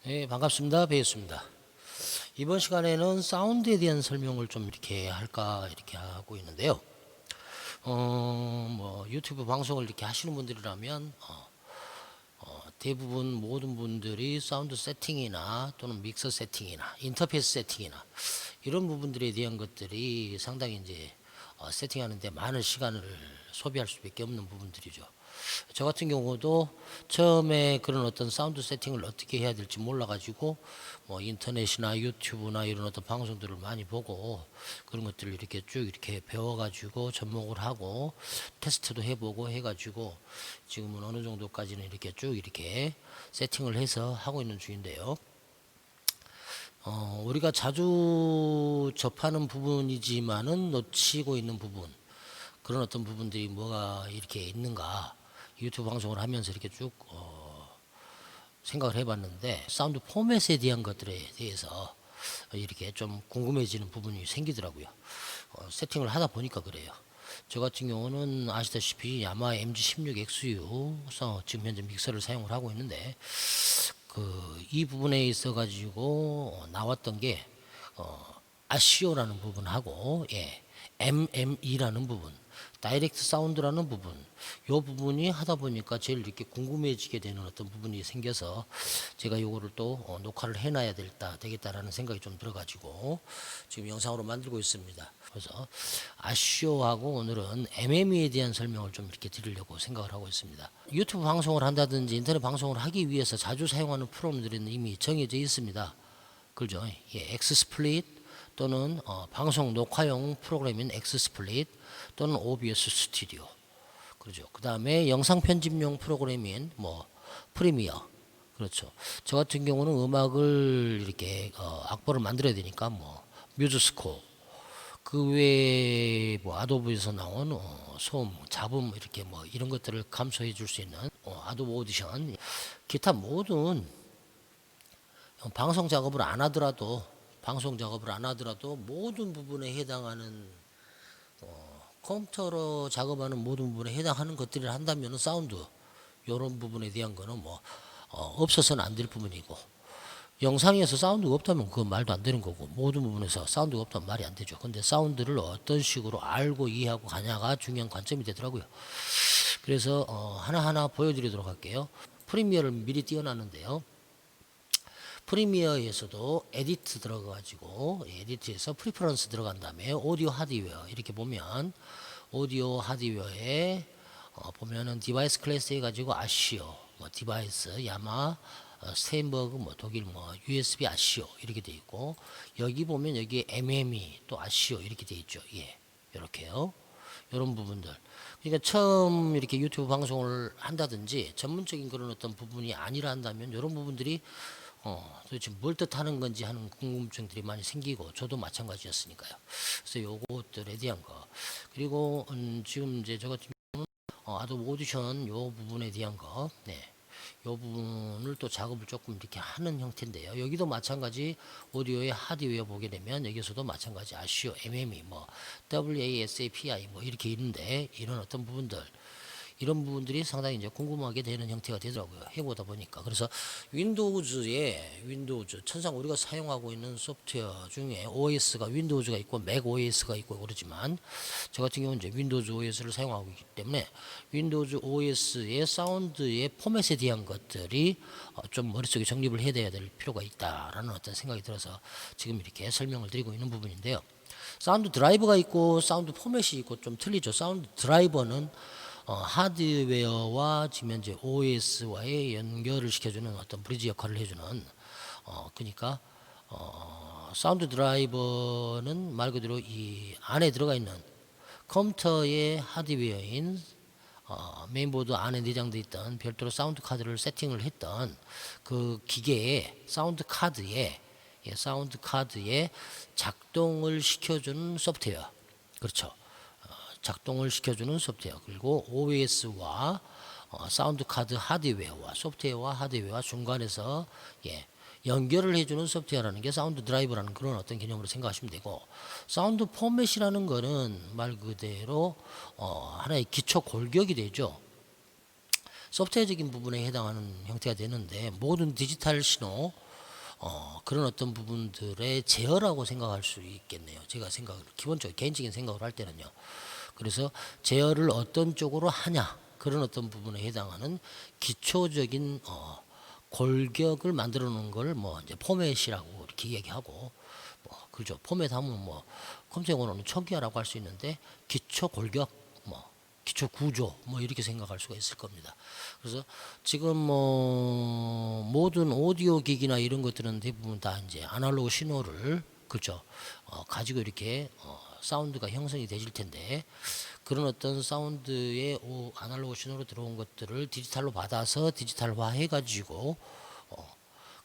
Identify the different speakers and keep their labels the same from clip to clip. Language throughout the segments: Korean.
Speaker 1: 네, 반갑습니다. 배였습니다. 이번 시간에는 사운드에 대한 설명을 좀 이렇게 할까 이렇게 하고 있는데요. 유튜브 방송을 이렇게 하시는 분들이라면 대부분 모든 분들이 사운드 세팅이나 또는 믹서 세팅이나 인터페이스 세팅이나 이런 부분들에 대한 것들이 상당히 이제 세팅하는데 많은 시간을 소비할 수밖에 없는 부분들이죠. 저 같은 경우도 처음에 그런 어떤 사운드 세팅을 어떻게 해야 될지 몰라가지고 뭐 인터넷이나 유튜브나 이런 어떤 방송들을 많이 보고 그런 것들을 이렇게 쭉 이렇게 배워가지고 접목을 하고 테스트도 해보고 해가지고 지금은 어느 정도까지는 이렇게 쭉 이렇게 세팅을 해서 하고 있는 중인데요. 우리가 자주 접하는 부분이지만은 놓치고 있는 부분, 그런 어떤 부분들이 뭐가 이렇게 있는가 유튜브 방송을 하면서 이렇게 쭉 생각을 해봤는데, 사운드 포맷에 대한 것들에 대해서 이렇게 좀 궁금해지는 부분이 생기더라고요. 세팅을 하다 보니까 그래요. 저 같은 경우는 아시다시피 야마 MG16XU 지금 현재 믹서를 사용을 하고 있는데, 이 부분에 있어 가지고 나왔던 게 아시오라는 부분하고, MME라는 부분, 다이렉트 사운드라는 부분, 요 부분이 하다 보니까 제일 이렇게 궁금해지게 되는 어떤 부분이 생겨서 제가 요거를 또 녹화를 해놔야 되겠다라는 생각이 좀 들어가지고 지금 영상으로 만들고 있습니다. 그래서 아시오하고 오늘은 MME에 대한 설명을 좀 이렇게 드리려고 생각을 하고 있습니다. 유튜브 방송을 한다든지 인터넷 방송을 하기 위해서 자주 사용하는 프로그램들은 이미 정해져 있습니다. 그죠? 엑스스플릿 또는 방송 녹화용 프로그램인 엑스스플릿 또는 OBS 스튜디오. 그렇죠. 그 다음에 영상 편집용 프로그램인 프리미어. 그렇죠. 저 같은 경우는 음악을 이렇게 악보를 만들어야 되니까 뮤즈스코. 그 외에 아도브에서 나온 소음, 잡음 이렇게 이런 것들을 감소해 줄 수 있는 아도브 오디션. 기타 모든 방송 작업을 안 하더라도 모든 부분에 해당하는 컴퓨터로 작업하는 모든 부분에 해당하는 것들을 한다면 사운드 이런 부분에 대한 거는 없어서는 안 될 부분이고, 영상에서 사운드가 없다면 그건 말도 안 되는 거고, 모든 부분에서 사운드가 없다면 말이 안 되죠. 근데 사운드를 어떤 식으로 알고 이해하고 가냐가 중요한 관점이 되더라고요. 그래서 하나하나 보여드리도록 할게요. 프리미어를 미리 띄워놨는데요. 프리미어에서도 에디트 들어가가지고 에디트에서 프리퍼런스 들어간 다음에 오디오 하드웨어 이렇게 보면 오디오 하드웨어에 보면은 디바이스 클래스 해가지고 아시오 디바이스 야마 스테인버그 독일 USB 아시오 이렇게 돼 있고, 여기 보면 여기 MME 또 아시오 이렇게 돼 있죠. 이렇게요. 이런 부분들. 그러니까 처음 이렇게 유튜브 방송을 한다든지 전문적인 그런 어떤 부분이 아니라 한다면 이런 부분들이 도대체 뭘 뜻하는 건지 하는 궁금증들이 많이 생기고, 저도 마찬가지였으니까요. 그래서 요것들에 대한 거, 그리고 지금 이제 저 같은 경우는 아도브 오디션 요 부분에 대한 거, 요 부분을 또 작업을 조금 이렇게 하는 형태인데요. 여기도 마찬가지 오디오의 하드웨어 보게 되면 여기서도 마찬가지 아시오, MME, WASAPI 이렇게 있는데, 이런 어떤 부분들, 이런 부분들이 상당히 이제 궁금하게 되는 형태가 되더라고요. 해보다 보니까. 그래서 윈도우즈 천상 우리가 사용하고 있는 소프트웨어 중에 OS가 윈도우즈가 있고 맥 OS가 있고 그러지만, 저 같은 경우는 이제 윈도우즈 OS를 사용하고 있기 때문에 윈도우즈 OS의 사운드의 포맷에 대한 것들이 좀 머릿속에 정립을 해야 될 필요가 있다라는 어떤 생각이 들어서 지금 이렇게 설명을 드리고 있는 부분인데요. 사운드 드라이버가 있고 사운드 포맷이 있고 좀 틀리죠. 사운드 드라이버는 하드웨어와 지금 현재 OS와의 연결을 시켜주는 어떤 브리지 역할을 해주는 그러니까 사운드 드라이버는 말 그대로 이 안에 들어가 있는 컴퓨터의 하드웨어인 메인보드 안에 내장되어 있던 별도로 사운드 카드를 세팅을 했던 그 기계의 사운드 카드에 작동을 시켜주는 소프트웨어. 그렇죠. 작동을 시켜주는 소프트웨어, 그리고 OS와 사운드 카드 하드웨어와 소프트웨어와 하드웨어와 중간에서 연결을 해주는 소프트웨어라는 게 사운드 드라이버라는 그런 어떤 개념으로 생각하시면 되고, 사운드 포맷이라는 거는 말 그대로 하나의 기초 골격이 되죠. 소프트웨어적인 부분에 해당하는 형태가 되는데, 모든 디지털 신호 그런 어떤 부분들의 제어라고 생각할 수 있겠네요. 제가 생각을 기본적으로 개인적인 생각을 할 때는요. 그래서 제어를 어떤 쪽으로 하냐 그런 어떤 부분에 해당하는 기초적인 골격을 만들어 놓은 걸 뭐 이제 포맷이라고 이렇게 얘기하고 그죠. 포맷 하면 뭐 검색어로는 초기화라고 할 수 있는데 기초 골격 뭐 기초 구조 뭐 이렇게 생각할 수가 있을 겁니다. 그래서 지금 뭐 모든 오디오 기기나 이런 것들은 대부분 다 이제 아날로그 신호를 그죠. 가지고 이렇게 사운드가 형성이 되실 텐데 그런 어떤 사운드의 아날로그 신호로 들어온 것들을 디지털로 받아서 디지털화 해가지고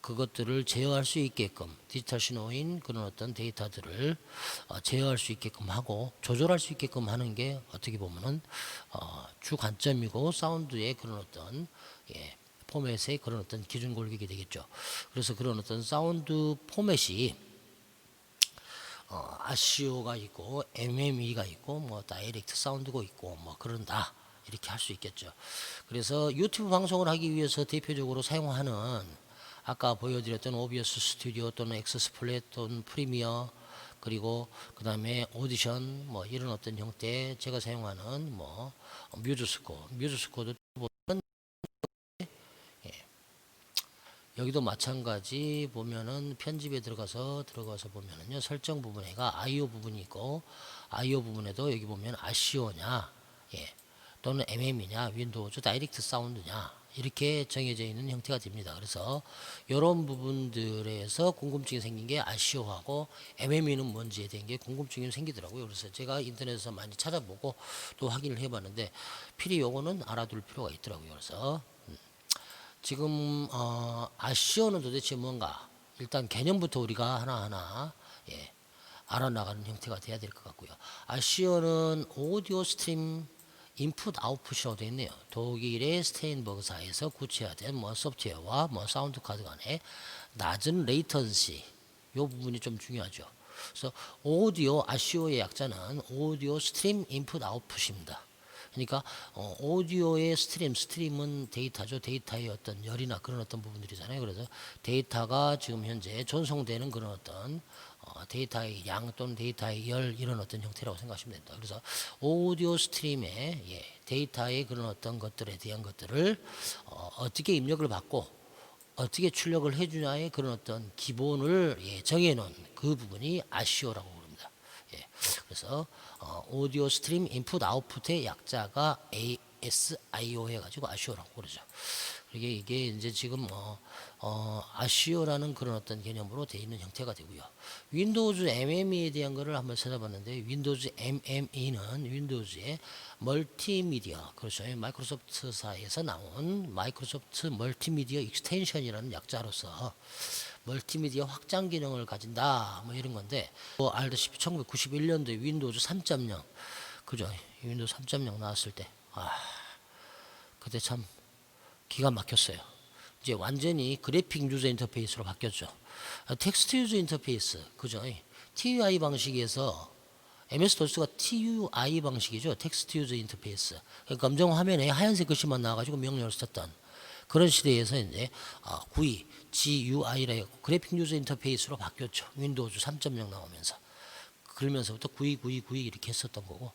Speaker 1: 그것들을 제어할 수 있게끔 디지털 신호인 그런 어떤 데이터들을 제어할 수 있게끔 하고 조절할 수 있게끔 하는 게 어떻게 보면은 주 관점이고 사운드의 그런 어떤 포맷의 그런 어떤 기준 골격이 되겠죠. 그래서 그런 어떤 사운드 포맷이 아시오가 있고 MME가 있고 뭐 다이렉트 사운드가 있고 뭐 그런다 이렇게 할 수 있겠죠. 그래서 유튜브 방송을 하기 위해서 대표적으로 사용하는 아까 보여드렸던 오비어스 스튜디오 또는 엑스플랫 또는 프리미어 그리고 그 다음에 오디션 뭐 이런 어떤 형태 제가 사용하는 뭐 뮤즈스코도 보면 여기도 마찬가지 보면은 편집에 들어가서 보면은요 설정 부분에가 아이오 부분이 있고 아이오 부분에도 여기 보면 아시오냐 또는 MM이냐 윈도우즈 다이렉트 사운드냐 이렇게 정해져 있는 형태가 됩니다. 그래서 이런 부분들에서 궁금증이 생긴 게 아시오하고 MM이는 뭔지에 대한 게 궁금증이 생기더라고요. 그래서 제가 인터넷에서 많이 찾아보고 또 확인을 해봤는데 필히 요거는 알아둘 필요가 있더라고요. 그래서 지금 아시오는 도대체 뭔가 일단 개념부터 우리가 하나하나 알아나가는 형태가 돼야 될 것 같고요. 아시오는 오디오 스트림 인풋 아웃풋이라고 되어 있네요. 독일의 스테인버그사에서 구체화된 뭐 소프트웨어와 뭐 사운드 카드 간의 낮은 레이턴시 요 부분이 좀 중요하죠. 그래서 오디오 아시오의 약자는 오디오 스트림 인풋 아웃풋입니다. 그러니까 오디오의 스트림은 데이터죠. 데이터의 어떤 열이나 그런 어떤 부분들이잖아요. 그래서 데이터가 지금 현재 전송되는 그런 어떤 데이터의 양 또는 데이터의 열 이런 어떤 형태라고 생각하시면 됩니다. 그래서 오디오 스트림의 데이터의 그런 어떤 것들에 대한 것들을 어떻게 입력을 받고 어떻게 출력을 해주냐의 그런 어떤 기본을 정해놓은 그 부분이 아시오라고 부릅니다. 그래서 오디오 스트림 인풋 아웃풋의 약자가 ASIO 해가지고 아시오라고 그러죠. 이게 이제 지금 아시오라는 그런 어떤 개념으로 되어 있는 형태가 되고요. 윈도우즈 MME에 대한 거를 한번 찾아봤는데 윈도우즈 MME는 윈도우즈의 멀티미디어 그렇죠. 마이크로소프트사에서 나온 마이크로소프트 멀티미디어 익스텐션이라는 약자로서 멀티미디어 확장 기능을 가진다 뭐 이런 건데 알다시피 1991년도에 윈도우즈 3.0 그죠. 윈도우즈 3.0 나왔을 때 그때 참 기가 막혔어요. 이제 완전히 그래픽 유저 인터페이스로 바뀌었죠. 텍스트 유저 인터페이스 그죠. TUI 방식에서 MS-DOS가 TUI 방식이죠. 텍스트 유저 인터페이스. 검정 화면에 하얀색 글씨만 나와가지고 명령을 썼던 그런 시대에서 이제 GUI, GUI라 해서 그래픽 유저 인터페이스로 바뀌었죠. 윈도우즈 3.0 나오면서. 그러면서부터 GUI 이렇게 했었던 거고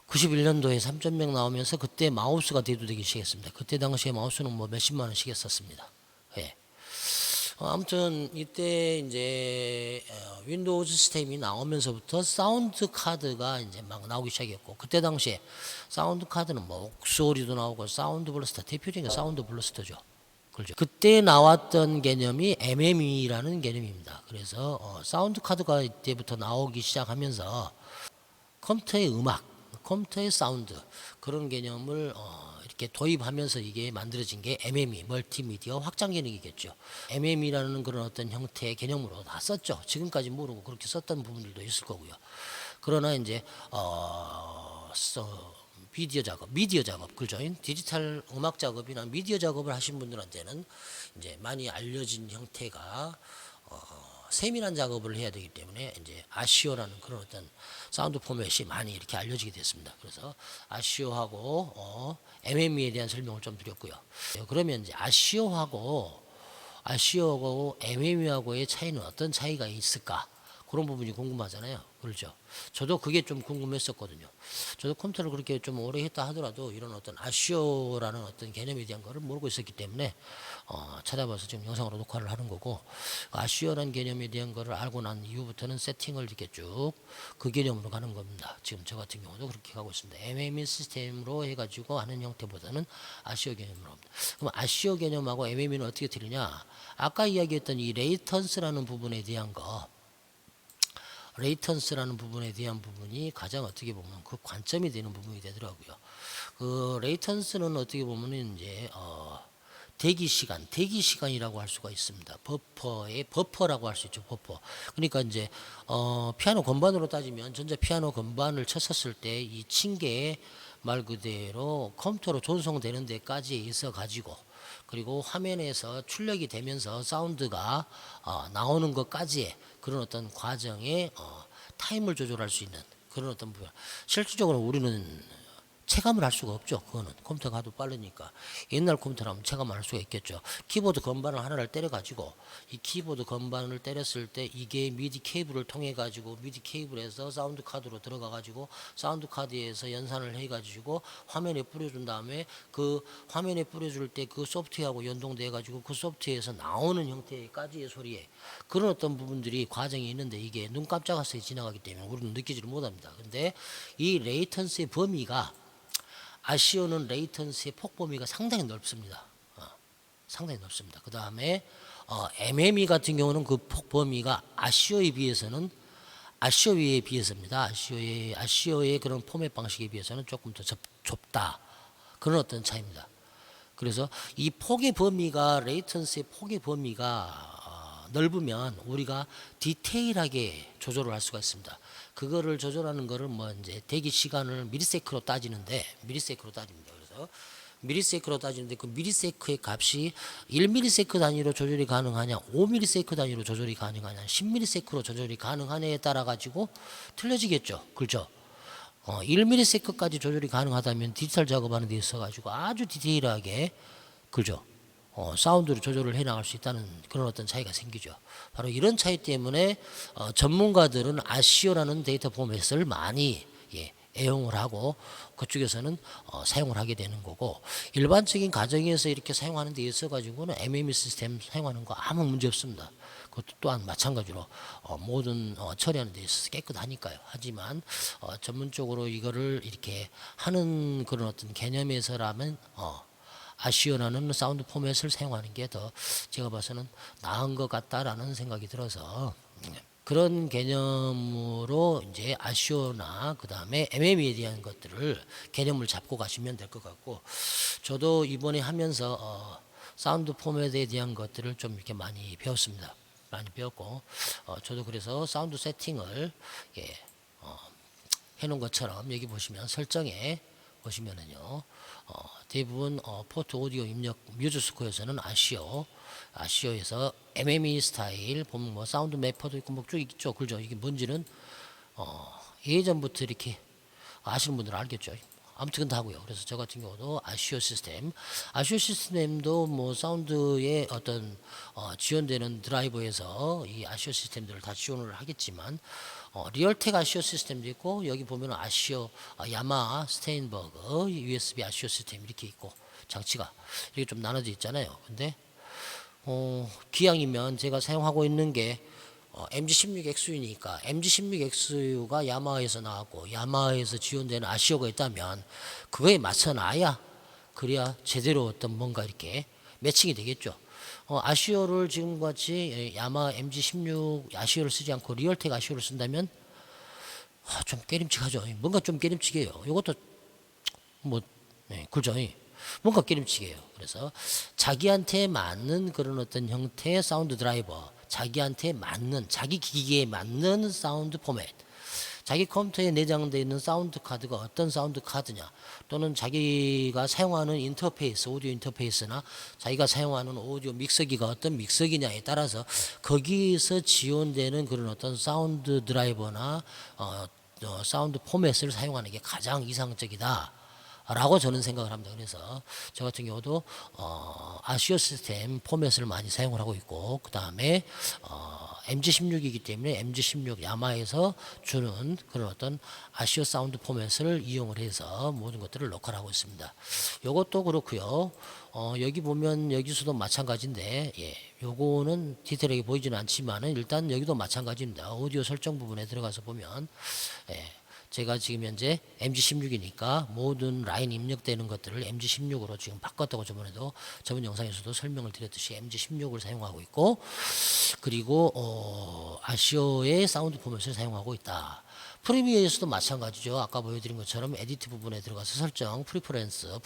Speaker 1: 91년도에 3.0 나오면서 그때 마우스가 대두되기 시작했습니다. 그때 당시에 마우스는 뭐 몇십만 원씩 했었습니다. 아무튼 이때 이제 윈도우즈 시스템이 나오면서부터 사운드 카드가 이제 막 나오기 시작했고 그때 당시에 사운드 카드는 뭐 목소리도 나오고 사운드 블러스터 대표적인 게 사운드 블러스터죠. 그렇죠. 그때 나왔던 개념이 MME라는 개념입니다. 그래서 사운드 카드가 이때부터 나오기 시작하면서 컴퓨터의 음악, 컴퓨터의 사운드 그런 개념을 이렇게 도입하면서 이게 만들어진 게 MME, 멀티미디어 확장 기능이겠죠. MME라는 그런 어떤 형태의 개념으로 다 썼죠. 지금까지 모르고 그렇게 썼던 부분들도 있을 거고요. 그러나 이제 미디어 작업, 그죠? 디지털 음악 작업이나 미디어 작업을 하신 분들한테는 이제 많이 알려진 형태가 세밀한 작업을 해야 되기 때문에 이제 아시오라는 그런 어떤 사운드 포맷이 많이 이렇게 알려지게 됐습니다. 그래서 아시오하고 MME에 대한 설명을 좀 드렸고요. 그러면 이제 아시오하고 아시오하고 MMU하고의 차이는 어떤 차이가 있을까? 그런 부분이 궁금하잖아요. 그렇죠? 저도 그게 좀 궁금했었거든요. 저도 컴퓨터를 그렇게 좀 오래 했다 하더라도 이런 어떤 아시오라는 어떤 개념에 대한 거를 모르고 있었기 때문에 찾아봐서 지금 영상으로 녹화를 하는 거고, 아시오라는 개념에 대한 거를 알고 난 이후부터는 세팅을 이렇게 쭉 그 개념으로 가는 겁니다. 지금 저 같은 경우도 그렇게 가고 있습니다. MME 시스템으로 해가지고 하는 형태보다는 아시오 개념으로 합니다. 그럼 아시오 개념하고 MME는 어떻게 틀리냐? 아까 이야기했던 이 레이턴스라는 부분에 대한 거, 레이턴스라는 부분에 대한 부분이 가장 어떻게 보면 그 관점이 되는 부분이 되더라고요. 그 레이턴스는 어떻게 보면 이제 대기 시간이라고 할 수가 있습니다. 버퍼라고 할 수 있죠. 버퍼. 그러니까 이제 피아노 건반으로 따지면 전자 피아노 건반을 쳤었을 때 이 층계에 말 그대로 컴퓨터로 전송되는 데까지 있어 가지고, 그리고 화면에서 출력이 되면서 사운드가 나오는 것까지의 그런 어떤 과정에 타임을 조절할 수 있는 그런 어떤 부분. 실질적으로 우리는 체감을 할 수가 없죠. 그거는 컴퓨터가 하도 빠르니까. 옛날 컴퓨터라면 체감을 할 수가 있겠죠. 키보드 건반을 하나를 때려 가지고 이 키보드 건반을 때렸을 때 이게 미디 케이블을 통해 가지고 미디 케이블에서 사운드 카드로 들어가 가지고 사운드 카드에서 연산을 해 가지고 화면에 뿌려준 다음에 그 화면에 뿌려줄 때 그 소프트웨어하고 연동돼 가지고 그 소프트웨어에서 나오는 형태까지의 소리에 그런 어떤 부분들이 과정이 있는데, 이게 눈 깜짝할 새에 지나가기 때문에 우리는 느끼지를 못합니다. 근데 이 레이턴스의 범위가, 아시오는 레이턴스의 폭 범위가 상당히 넓습니다. 상당히 넓습니다. 그 다음에 MME 같은 경우는 그 폭 범위가 아시오에 비해서입니다. 아시오의 그런 포맷 방식에 비해서는 조금 더 좁다. 그런 어떤 차이입니다. 그래서 이 폭의 범위가, 레이턴스의 폭의 범위가 넓으면 우리가 디테일하게 조절을 할 수가 있습니다. 그거를 조절하는 거를 뭐 이제 대기 시간을 미리세크로 따집니다. 그래서 미리세크로 따지는데 그 미리세크의 값이 1미리세크 단위로 조절이 가능하냐, 5미리세크 단위로 조절이 가능하냐, 10미리세크로 조절이 가능하냐에 따라 가지고 틀려지겠죠. 그렇죠? 1미리세크까지 조절이 가능하다면 디지털 작업하는 데 있어 가지고 아주 디테일하게, 그죠? 사운드를 조절을 해 나갈 수 있다는 그런 어떤 차이가 생기죠. 바로 이런 차이 때문에 전문가들은 아시오라는 데이터 포맷을 많이 애용을 하고 그쪽에서는 사용을 하게 되는 거고, 일반적인 가정에서 이렇게 사용하는 데 있어 가지고는 MME 시스템 사용하는 거 아무 문제 없습니다. 그것도 또한 마찬가지로 모든 처리하는 데 있어서 깨끗하니까요. 하지만 전문적으로 이거를 이렇게 하는 그런 어떤 개념에서라면 아시오라는 사운드 포맷을 사용하는 게 더 제가 봐서는 나은 것 같다라는 생각이 들어서, 그런 개념으로 이제 아시오나 그 다음에 MME에 대한 것들을 개념을 잡고 가시면 될 것 같고, 저도 이번에 하면서 사운드 포맷에 대한 것들을 좀 이렇게 많이 배웠습니다. 많이 배웠고, 저도 그래서 사운드 세팅을 해놓은 것처럼 여기 보시면 설정에 보시면은요, 대부분 포트 오디오 입력 뮤즈 스코어에서는 아시오에서 MME 스타일 보면 뭐 사운드 매퍼도 있고 뭐 쭉 있죠. 그죠? 이게 뭔지는 예전부터 이렇게 아시는 분들은 알겠죠. 아무튼 다 하고요. 그래서 저 같은 경우도 아시오 시스템도 뭐 사운드에 어떤 지원되는 드라이버에서 이 아시오 시스템들을 다 지원을 하겠지만, 리얼텍 아시오 시스템도 있고, 여기 보면 야마 스테인버그 USB 아시오 시스템 이렇게 있고, 장치가 이게 좀 나눠져 있잖아요. 근데 기왕이면 제가 사용하고 있는 게 MG16XU니까 MG16XU가 야마하에서 나왔고 야마하에서 지원되는 아시오가 있다면 그거에 맞춰놔야, 그래야 제대로 어떤 뭔가 이렇게 매칭이 되겠죠. 아시오를 지금같이 야마 MG16 아시오를 쓰지 않고 리얼텍 아시오를 쓴다면 좀 깨림칙하죠. 뭔가 좀 깨림칙해요. 이것도 뭐 그죠. 뭔가 깨림칙해요. 그래서 자기한테 맞는 그런 어떤 형태의 사운드 드라이버, 자기한테 맞는, 자기 기기에 맞는 사운드 포맷, 자기 컴퓨터에 내장되어 있는 사운드 카드가 어떤 사운드 카드냐, 또는 자기가 사용하는 인터페이스, 오디오 인터페이스나 자기가 사용하는 오디오 믹서기가 어떤 믹서기냐에 따라서 거기서 지원되는 그런 어떤 사운드 드라이버나 사운드 포맷을 사용하는 게 가장 이상적이다 라고 저는 생각을 합니다. 그래서 저 같은 경우도 아시오 시스템 포맷을 많이 사용을 하고 있고, 그 다음에 MG16이기 때문에 MG16 야마에서 주는 그런 어떤 아시오 사운드 포맷을 이용을 해서 모든 것들을 녹화하고 있습니다. 이것도 그렇고요. 여기 보면 여기서도 마찬가지인데, 예, 요거는 디테일하게 보이지는 않지만은 일단 여기도 마찬가지입니다. 오디오 설정 부분에 들어가서 보면, 예, 제가 지금 현재 MG16이니까 모든 라인 입력되는 것들을 MG16으로 지금 바꿨다고 저번 영상에서도 설명을 드렸듯이 MG16을 사용하고 있고, 그리고 아시오의 사운드 포맷을 사용하고 있다. 프리미어에서도 마찬가지죠. 아까 보여드린 것처럼 에디트 부분에 들어가서 설정, 프리퍼런스에서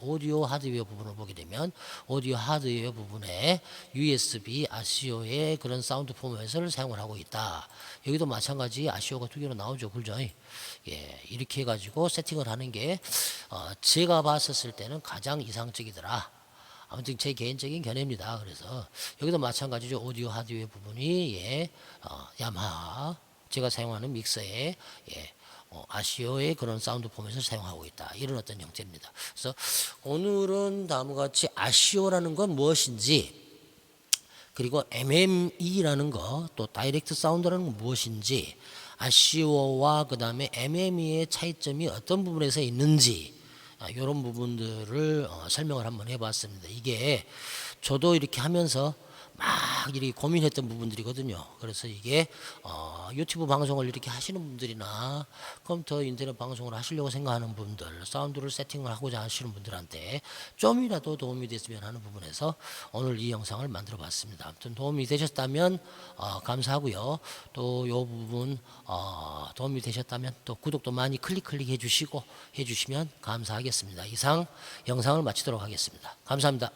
Speaker 1: 오디오 하드웨어 부분을 보게 되면 오디오 하드웨어 부분에 USB 아시오의 그런 사운드 포맷을 사용을 하고 있다. 여기도 마찬가지 아시오가 두 개로 나오죠. 그죠? 예, 이렇게 해가지고 세팅을 하는 게 제가 봤었을 때는 가장 이상적이더라. 아무튼 제 개인적인 견해입니다. 그래서 여기도 마찬가지죠. 오디오 하드웨어 부분이 예, 야마하 제가 사용하는 믹서에 예, 아시오의 그런 사운드 포맷을 사용하고 있다. 이런 어떤 형태입니다. 그래서 오늘은 다음과 같이 아시오라는 건 무엇인지, 그리고 MME라는 거, 또 다이렉트 사운드라는 건 무엇인지, 아시오와 그 다음에 MME의 차이점이 어떤 부분에서 있는지, 이런 부분들을 설명을 한번 해봤습니다. 이게 저도 이렇게 하면서 막 이렇게 고민했던 부분들이거든요. 그래서 이게 유튜브 방송을 이렇게 하시는 분들이나 컴퓨터 인터넷 방송을 하시려고 생각하는 분들, 사운드를 세팅을 하고자 하시는 분들한테 좀이라도 도움이 됐으면 하는 부분에서 오늘 이 영상을 만들어 봤습니다. 아무튼 도움이 되셨다면 감사하고요. 또 이 부분 도움이 되셨다면 또 구독도 많이 클릭 해주시고 해주시면 감사하겠습니다. 이상 영상을 마치도록 하겠습니다. 감사합니다.